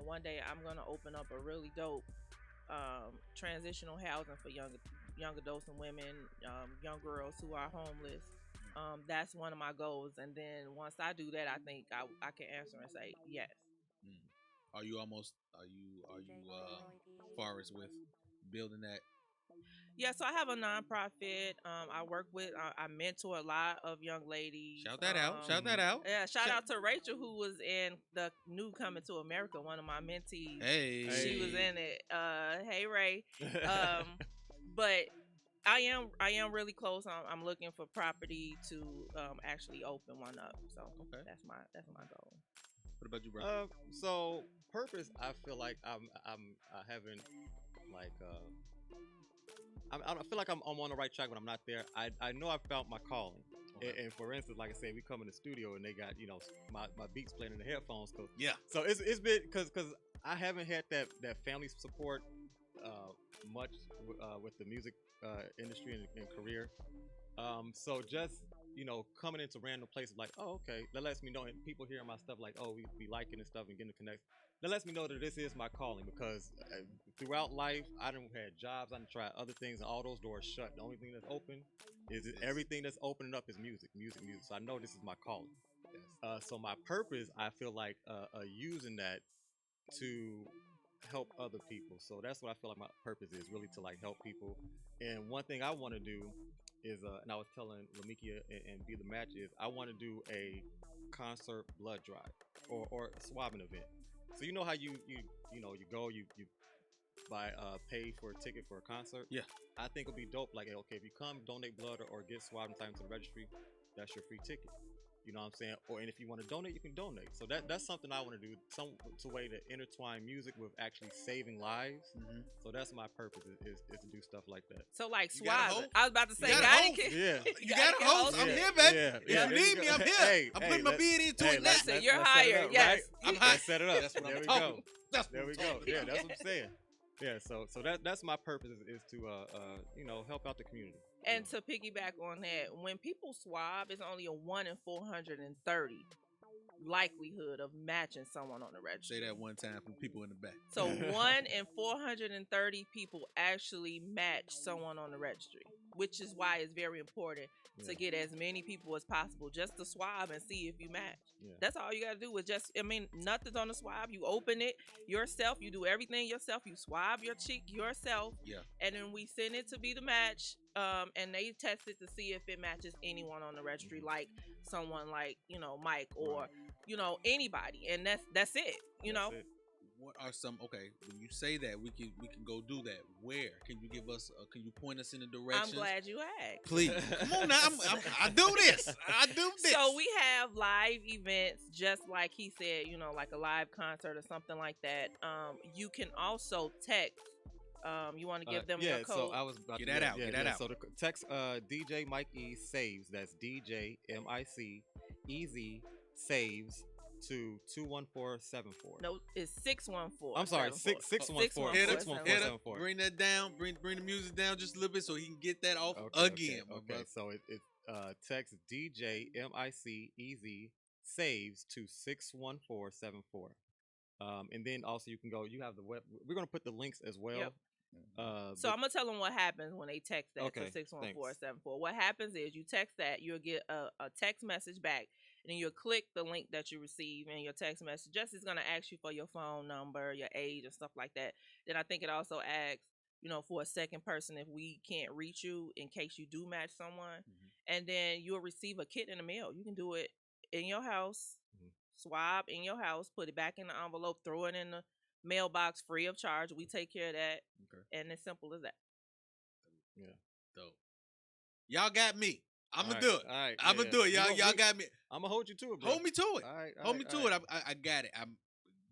One day I'm gonna open up a really dope transitional housing for young adults and women, young girls who are homeless. That's one of my goals. And then once I do that, I think I can answer and say yes. Are you almost? Are you far as with building that? Yeah, so I have a nonprofit. I work with, I mentor a lot of young ladies. Shout that out! Shout that out! Yeah, shout out to Rachel, who was in the new Coming to America, one of my mentees. Hey, she was in it. Hey Ray. But I am really close. I'm looking for property to actually open one up. So okay, that's my goal. What about you, bro? So purpose, I feel like I haven't like I feel like I'm on the right track, but I'm not there. I know I found my calling. Okay. And for instance, like I said, we come in the studio and they got my beats playing in the headphones. Yeah. So it's been because I haven't had that family support much with the music industry and career. So just coming into random places like, oh, okay, that lets me know, and people hearing my stuff like, oh, we liking and stuff and getting to connect. That lets me know that this is my calling because throughout life, I done had jobs, I done tried other things, and all those doors shut. The only thing that's open is everything that's opening up is music. So I know this is my calling. So my purpose, I feel like using that to help other people. So that's what I feel like my purpose is, really to like help people. And one thing I want to do is, and I was telling Lamekia and Be the Match is, I want to do a concert blood drive or swabbing event. So you know how you go you buy pay for a ticket for a concert. Yeah, I think it'll be dope. Like, okay, if you come donate blood or get swabbed in time to the registry, that's your free ticket. You know what I'm saying? And if you want to donate, you can donate. So that's something I want to do. Some way to intertwine music with actually saving lives. Mm-hmm. So that's my purpose is to do stuff like that. So like swab. I was about to say, yeah, you got a host. I'm here, baby. Yeah. If you need me, I'm here. Hey, I'm putting my bid into it now. Listen, you're hired. Yes, I'm hired. Set it up. That's what there I'm we talking. go. There we go. Yeah, that's what I'm saying. Yeah, so that's my purpose is to help out the community. And to piggyback on that, when people swab, it's only a 1 in 430 likelihood of matching someone on the registry. Say that one time for people in the back. So 1 in 430 people actually match someone on the registry, which is why it's very important to get as many people as possible just to swab and see if you match. Yeah. That's all you got to do is nothing's on the swab. You open it yourself. You do everything yourself. You swab your cheek yourself. Yeah. And then we send it to Be the Match. And they test it to see if it matches anyone on the registry, like someone like, Mike or, anybody. And that's it, That's it. What are some, okay, when you say that, we can go do that. Where? Can you give us, can you point us in the direction? I'm glad you asked. Please. Come on now. I do this. I do this. So we have live events, just like he said, like a live concert or something like that. You can also text. You want to give them your code? So I was about get that out. Get that out. So the text DJ Mike E saves. That's DJ MICEZ saves to 21474. No, it's 614. I'm sorry, 614. Hit it. Bring that down. Bring the music down just a little bit so he can get that off again. Okay. So it's text DJ MICEZ saves to 61474. And then also you can go. You have the web. We're gonna put the links as well. Yep. So I'm gonna tell them what happens when they text that to 61474. What happens is you text that, you'll get a text message back, and then you'll click the link that you receive in your text message. Just it's gonna ask you for your phone number, your age, and stuff like that. Then I think it also asks, for a second person if we can't reach you in case you do match someone, and then you'll receive a kit in the mail. You can do it in your house, swab in your house, put it back in the envelope, throw it in the mailbox free of charge. We take care of that. Okay. And as simple as that. Yeah. Dope. Y'all got me. I'm going to do it. All right. I'm going to do it. Y'all got me. I'm going to hold you to it, bro. Hold me to it. All right. Hold me to it. I got it. I'm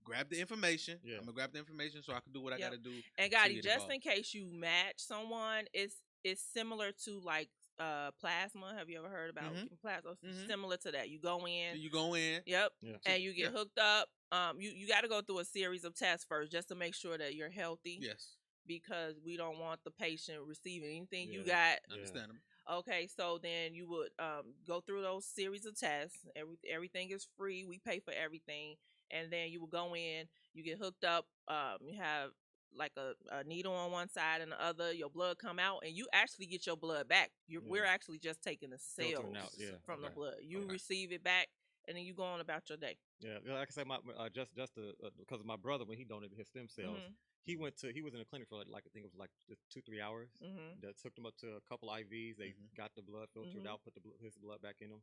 grab the information. Yeah. I'm going to grab the information so I can do what I got to do. And Gotti, just in case you match someone, it's similar to like plasma. Have you ever heard about plasma? Similar to that. You go in. Yep. Yeah. And you get hooked up. You got to go through a series of tests first just to make sure that you're healthy. Yes. Because we don't want the patient receiving anything you got. Understandable. Okay, so then you would go through those series of tests. Everything is free. We pay for everything. And then you will go in. You get hooked up. You have like a needle on one side and the other. Your blood come out, and you actually get your blood back. We're actually just taking the cells from the blood. You receive it back, and then you go on about your day. Yeah, like I said, my just because of my brother when he donated his stem cells, he was in a clinic for like I think it was like 2-3 hours. That took him up to a couple IVs. They got the blood filtered out, put his blood back in him.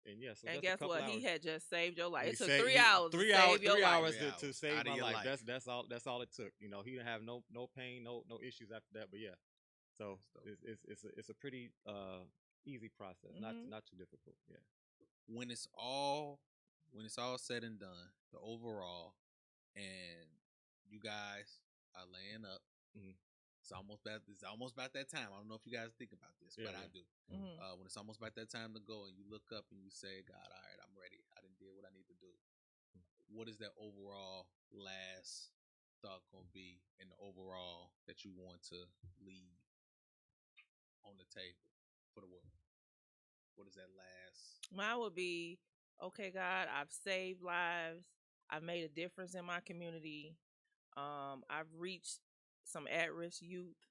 And yeah, so and just guess a couple what? hours. He had just saved your life. It took 3 hours. 3 hours. To 3 hours to save my life. life. That's all it took. You know, he didn't have no pain, no issues after that. But yeah, so it's a pretty easy process, not too difficult. Yeah. When it's all said and done, the overall, and you guys are laying up. It's almost about that time. I don't know if you guys think about this, but I do. When it's almost about that time to go, and you look up and you say, "God, all right, I'm ready. I done did what I need to do." What is that overall last thought gonna be, in the overall that you want to leave on the table for the world? What is that last? Mine would be, okay, God, I've saved lives. I've made a difference in my community. I've reached some at-risk youth.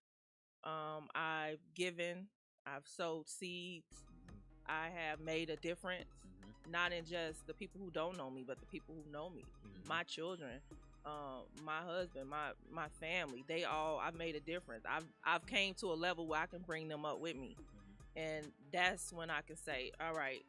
I've given. I've sowed seeds. I have made a difference, not in just the people who don't know me, but the people who know me. My children, my husband, my family. I've made a difference. I've came to a level where I can bring them up with me. And that's when I can say, all right,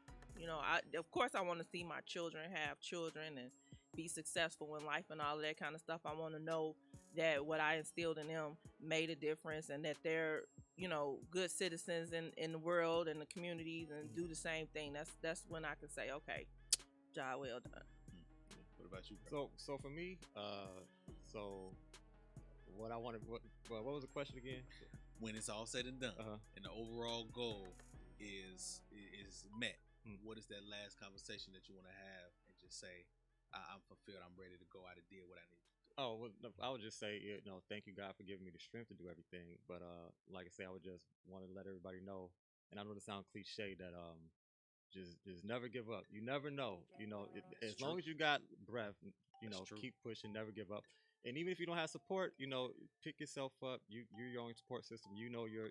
of course I want to see my children have children and be successful in life and all of that kind of stuff. I want to know that what I instilled in them made a difference, and that they're, good citizens in the world and the communities, and do the same thing. That's when I can say, okay, job well done. What about you, bro? So for me, so what I wanted, what was the question again? When it's all said and done, and the overall goal is met, what is that last conversation that you want to have and just say, I'm fulfilled, I'm ready to go, I did what I need to do? Oh, well, I would just say, thank you, God, for giving me the strength to do everything. But like I say, I would just want to let everybody know, and I know it sounds cliche, that just never give up. You never know. As long as you got breath, keep pushing, never give up. And even if you don't have support, pick yourself up. You're your own support system. You know your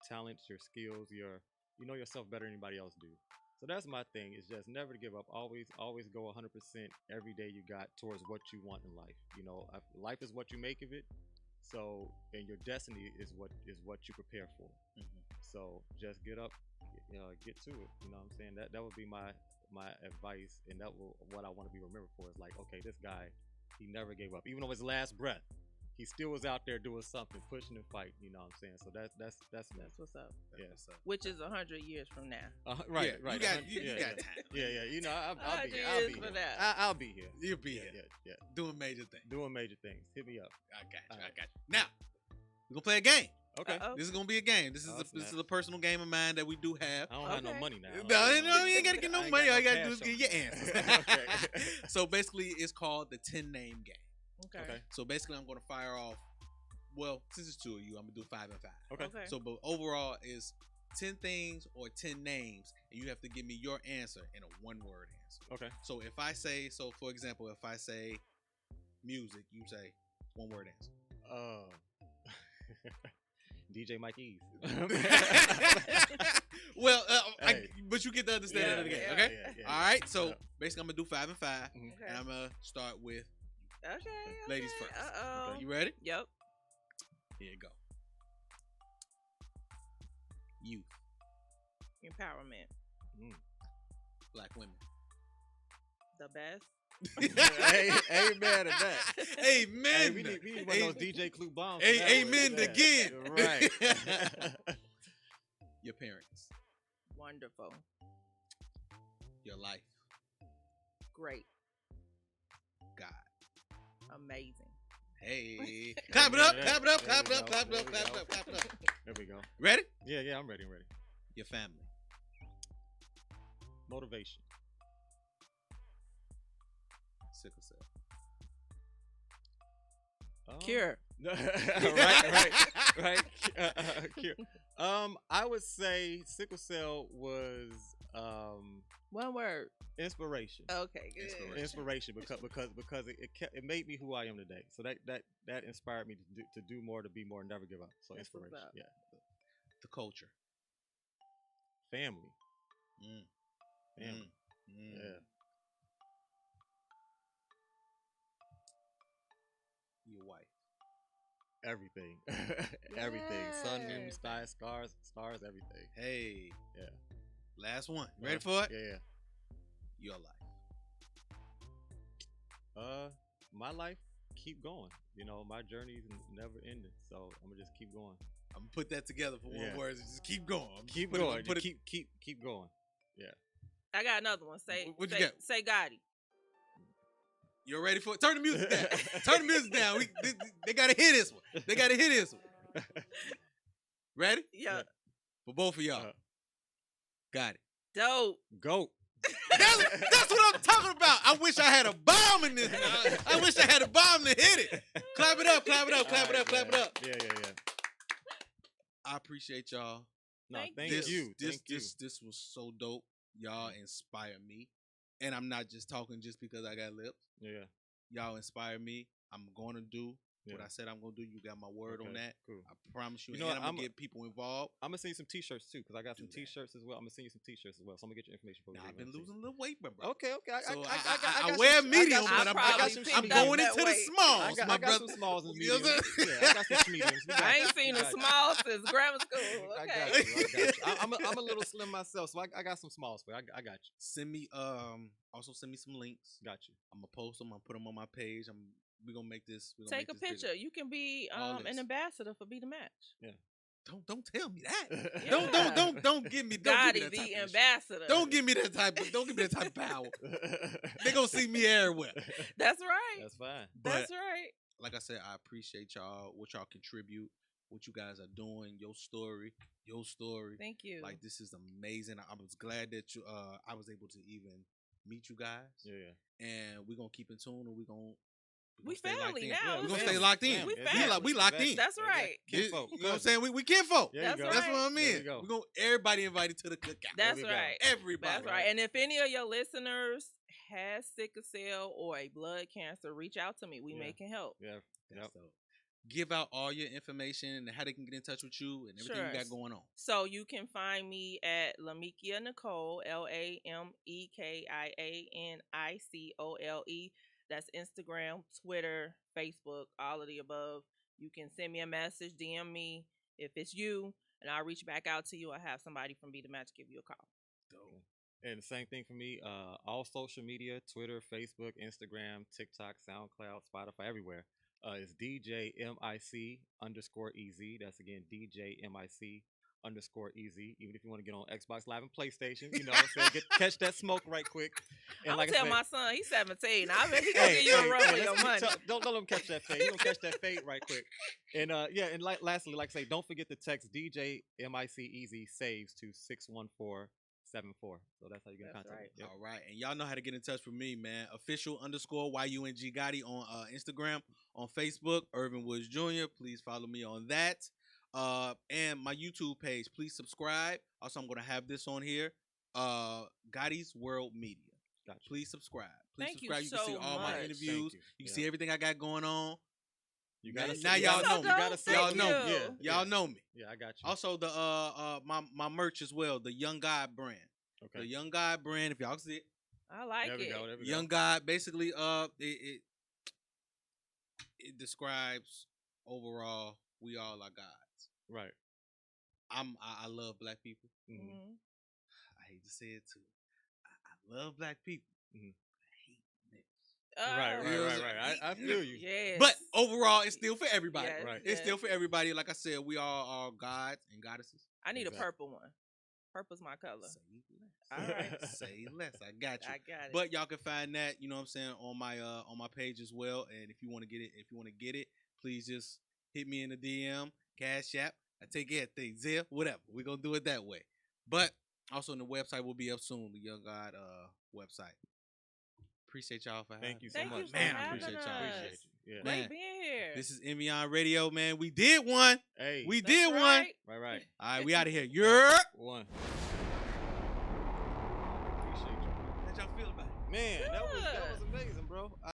talents, your skills, you know yourself better than anybody else do. So that's my thing. Is just never to give up. Always go 100% every day you got towards what you want in life. Life is what you make of it. So, and your destiny is what you prepare for. So just get up, get to it. You know what I'm saying? That would be my advice, and what I want to be remembered for. Is like, okay, this guy, he never gave up, even on his last breath. He still was out there doing something, pushing and fighting. You know what I'm saying? So that's what's up. Yeah. Which is 100 years from now. Right. You got time. Yeah. I'll be here. You'll be here. Yeah. Doing major things. Hit me up. I got you. Now we're gonna play a game. Okay. This is gonna be a game. This is a personal game of mine that we do have. I don't have no money now. No, you ain't gotta get no money. All you gotta do is get your answers. Okay. So basically, it's called the 10-name game. Okay. So basically, I'm gonna fire off. Well, since it's two of you, I'm gonna do 5 and 5. Okay. So, but overall is 10 things or 10 names, and you have to give me your answer in a 1-word answer. Okay. So if I say, for example, if I say music, you say 1-word answer. DJ Mike Ease. Well, but you get the understanding of the game, okay? Yeah. All right. So basically, I'm gonna do 5 and 5, Okay. and I'm gonna start with Okay. ladies first. Uh-oh. Okay, you ready? Yep. Here you go. Youth, Empowerment. Black women. The best. Amen to that. Amen. Hey, we need one of those DJ Clue bombs. Amen again. Right. Your parents. Wonderful. Your life. Great. God. Amazing. Hey. Clap it up. Clap it up. Clap it up. Clap it up. Clap it up. Clap it up. There we go. Ready? Yeah, I'm ready. Your family. Motivation. Sickle cell. Cure. right. Cure. I would say sickle cell was 1 word. inspiration. Okay, good. Inspiration because it made me who I am today. So that inspired me to do more, to be more, never give up. So That's inspiration. what's up. Yeah. The culture. Family. Mm. Family. Mm. Yeah. Everything. Everything. Sun, moon, sky, stars, everything. Hey. Yeah. Last one. Ready for it? Yeah. Your life. My life, keep going. You know, my journey is never ending. So I'm gonna just keep going. I'm gonna put that together for one word. Just keep going. Keep going. Keep going. Yeah. I got another one. Say Say Gotti. You ready for it? Turn the music down. Turn the music down. They gotta hear this one. They gotta hear this one. Ready? Yeah. For both of y'all. Got it. Dope. Go. That's what I'm talking about. I wish I had a bomb in this. I wish I had a bomb to hit it. Clap it up, clap it up, clap it up, clap it up. Yeah. I appreciate y'all. No, thank you. This was so dope. Y'all inspire me. And I'm not just talking just because I got lips. Yeah. Y'all inspire me. I'm going to do what I said I'm going to do. You got my word on that. Cool. I promise you. And I'm going to get people involved. I'm going to send you some t-shirts too because I got some t-shirts as well. I'm going to send you some t-shirts as well. So I'm going to get your information for you. I've been losing a little weight, bro. Okay. I wear medium, but I'm going into the smalls, my brother. I got some smalls and mediums. I got some mediums. I ain't seen the smalls since grammar school. I got you. I'm a little slim myself, so I got some smalls for you. I got you. Send me also send me some links. Got you. I'm gonna post them. I'm put them on my page. We're gonna make this. Take a picture. Bigger. You can be an ambassador for Be the Match. Yeah. Don't tell me that. Yeah. Don't give me. Gotti the ambassador. Don't give me that type. Don't give me that type of power. They gonna see me everywhere. That's right. That's fine. That's right. Like I said, I appreciate y'all. What y'all contribute. What you guys are doing. Your story. Thank you. Like this is amazing. I was glad that I was able to even meet you guys. Yeah. And we're gonna keep in tune, and we family now. We're gonna stay locked in. We locked in. That's right. Kinfolk. You know what I'm saying? We kinfolk. That's right. That's what I mean. We're gonna everybody invited to the cookout. That's right. Everybody. That's right. And if any of your listeners has sickle cell or a blood cancer, reach out to me. We can help. Yeah. Yep. So give out all your information and how they can get in touch with you and everything you got going on. So you can find me at Lamekia Nicole, LamekiaNicole. That's Instagram, Twitter, Facebook, all of the above. You can send me a message, DM me if it's you, and I'll reach back out to you. I'll have somebody from Be the Match give you a call. Dope. And the same thing for me, all social media, Twitter, Facebook, Instagram, TikTok, SoundCloud, Spotify, everywhere. It's DJMIC_EZ. That's again DJMIC_EZ. Even if you want to get on Xbox Live and PlayStation, you know what I'm saying? Catch that smoke right quick. And I'm tell my son, he's 17. I bet he gonna get you a run for your money. Don't let him catch that fade. He gonna catch that fade right quick. And and lastly, like I say, don't forget to text DJMICEZ saves to 61474. So that's how you get contact. Right. Yep. All right. And y'all know how to get in touch with me, man. Official_YUNG Gotti on Instagram, on Facebook, Irvin Woods Jr. Please follow me on that. And my YouTube page. Please subscribe. Also, I'm gonna have this on here. Gotti's World Media. Gotcha. Please subscribe. Thank you can see all my interviews. You can see everything I got going on. You gotta now y'all know me. Y'all know me. Y'all know me. Yeah, I got you. Also the my merch as well, the Young God brand. Okay. The Young God brand, if y'all see it. I like there we it. Go. Young God, basically it describes overall we all are gods. Right. I love black people. Mm-hmm. I hate to say it too. I love black people. Mm-hmm. I hate niggas. Right. I feel you. Yes. But overall, it's still for everybody. Yes, right. It's still for everybody. Like I said, we all are gods and goddesses. I need a purple one. Purple's my color. Say less. All right. Say less. I got you. I got it. But y'all can find that, you know what I'm saying, on my page as well. And if you want to get it, please just hit me in the DM, Cash App. I take everything, Zelle, whatever. We're gonna do it that way. But also the website will be up soon, the Young God website. Appreciate y'all for having me. Thank you so much. Man, I appreciate y'all. Appreciate you. Yeah. Great being here. This is Enviyon Radio, man. We did one. Hey. We did one. Right. All right, we out of here. You're one. Appreciate you. How y'all feel about it? Man, that was amazing, bro.